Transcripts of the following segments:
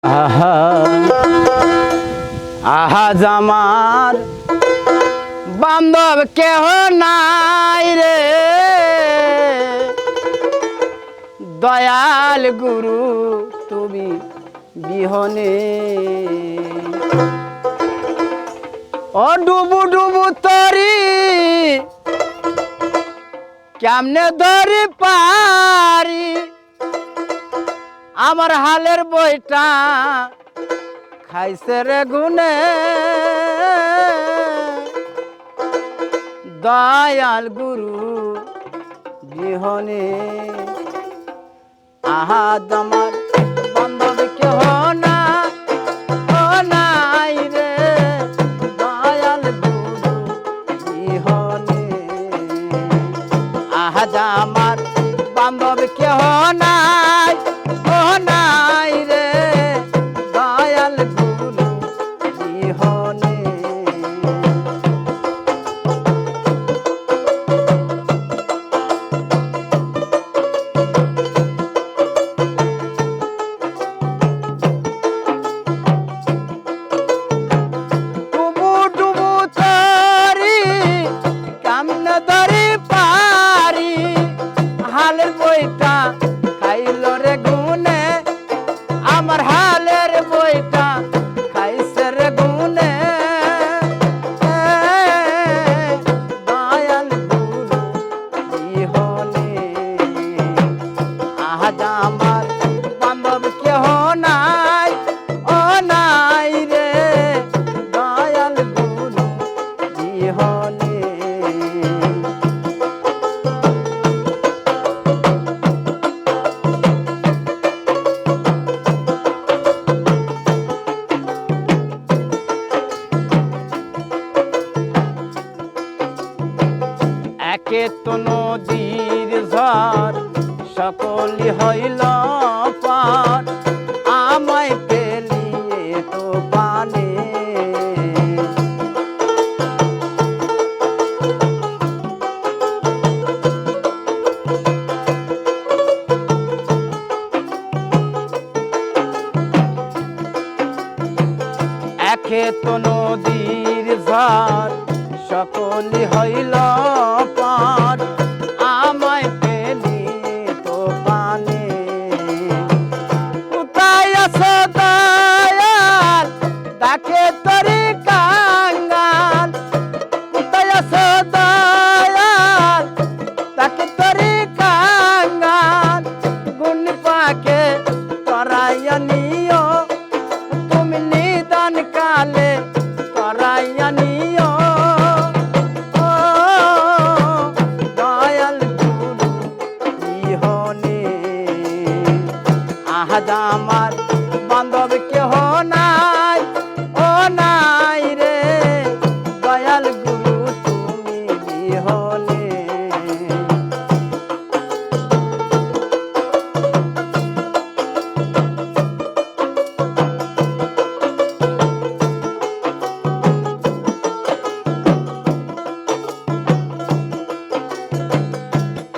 আহা আহাজ আমার বান্ধব কেহ নাই রে, দয়াল গুরু তুমি বিহনে। ও ডুবু ডুবু তরি কেমনে ধরি পারি, আমার হালের বইটা খাইছে রে গুনে। দয়াল গুরু বিহনে আহাদ আমার বান্ধব কেহ না, ও নাই রে, দয়াল গুরু বিহনে। আহাদ আমার বান্ধব কেহ নাই, ও নাই রে, দয়াল গুরু বিহনে। ডুবু ডুবু তরি কেমনে ধরি পারি, হালের বইটা খাইল রে গুনে, আমার হালের বইটা খাইছে রে গুনে। দয়াল গুরু বিহনে আহাজ আমার বান্ধব কেহ নাই, ও নাই রে, দয়াল গুরু বিহনে। একে তো নদীর ঝড় সকলি হইল পার, আমায় পেলিয়ে তো পানে। একে তো নদীর ঝড় সকলি হইল পার, আমায় পেলি তো পানে। কোথায় আছো দয়াল ডাকে তরি কাঙ্গাল, কোথায় আছো দয়াল ডাকে তরি কাঙ্গাল। গুণ পাকে তরাইয়া নিও তুমি নিদান কালে, তরাইয়া নিও। আহাজ আমার বান্ধব কেহ নাই, ও নাই রে, দয়াল গুরু তুমি বিহনে।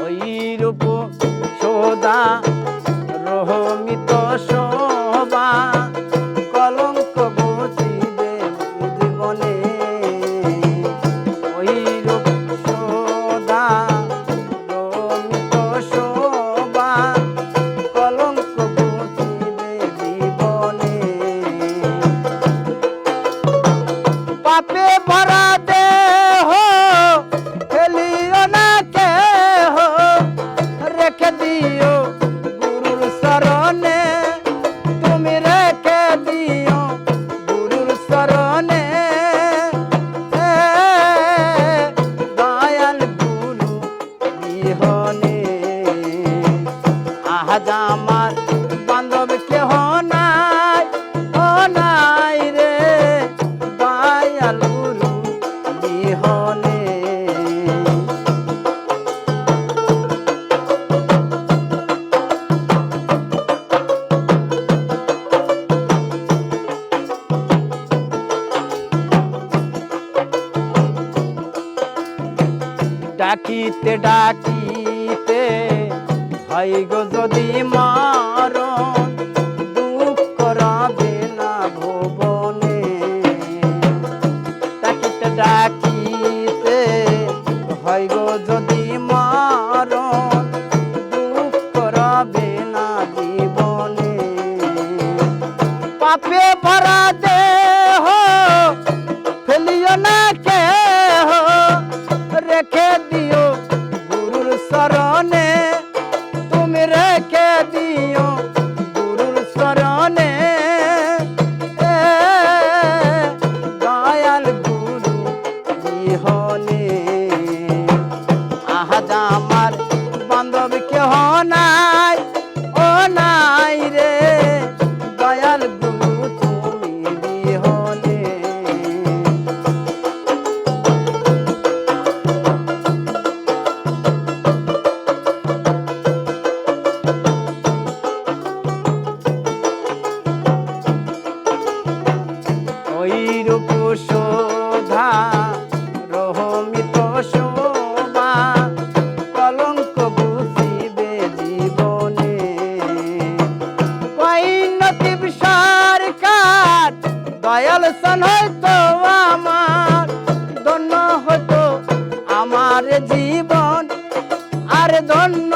ওই রূপ সোদা রহমিত শোভা কলঙ্ক বুঝিবে জীবনে। ওই রূপ সোদা রহমিত শোভা কলঙ্ক বুঝিবে জীবনে। পাপে ভরা দেহ ফেলিও না কেহ, রেখে দিও গুরুর শরণে, তুমি রেখে দিও গুরুর শরণে। দয়াল গুরু বিহনে আহাজ আমার বান্ধব কেহ নাই, ও নাই রে, দয়াল গুরু বিহনে। ডাকিতে ডাকিতে হয় গো যদি মারণ, দুঃখ রাধ পাপে ভরা দেহ ফেলিও না কেহ, রেখে দিও গুরুর শরণে, তুমি রেখে দিও গুরুর শরণে। দয়াল গুরু বিহনে আজ আমার বান্ধব কেহ নাই, ও নাই রে দয়াল গুরু তুমি বিহনে। ওই রূপ শোধা রহমিত শোভা কলঙ্ক বুঝিবে জীবনে। কই নতিব সরকার দয়াল সন হইতো আমার, ধন্য হতো আমার জীবন, আর ধন্য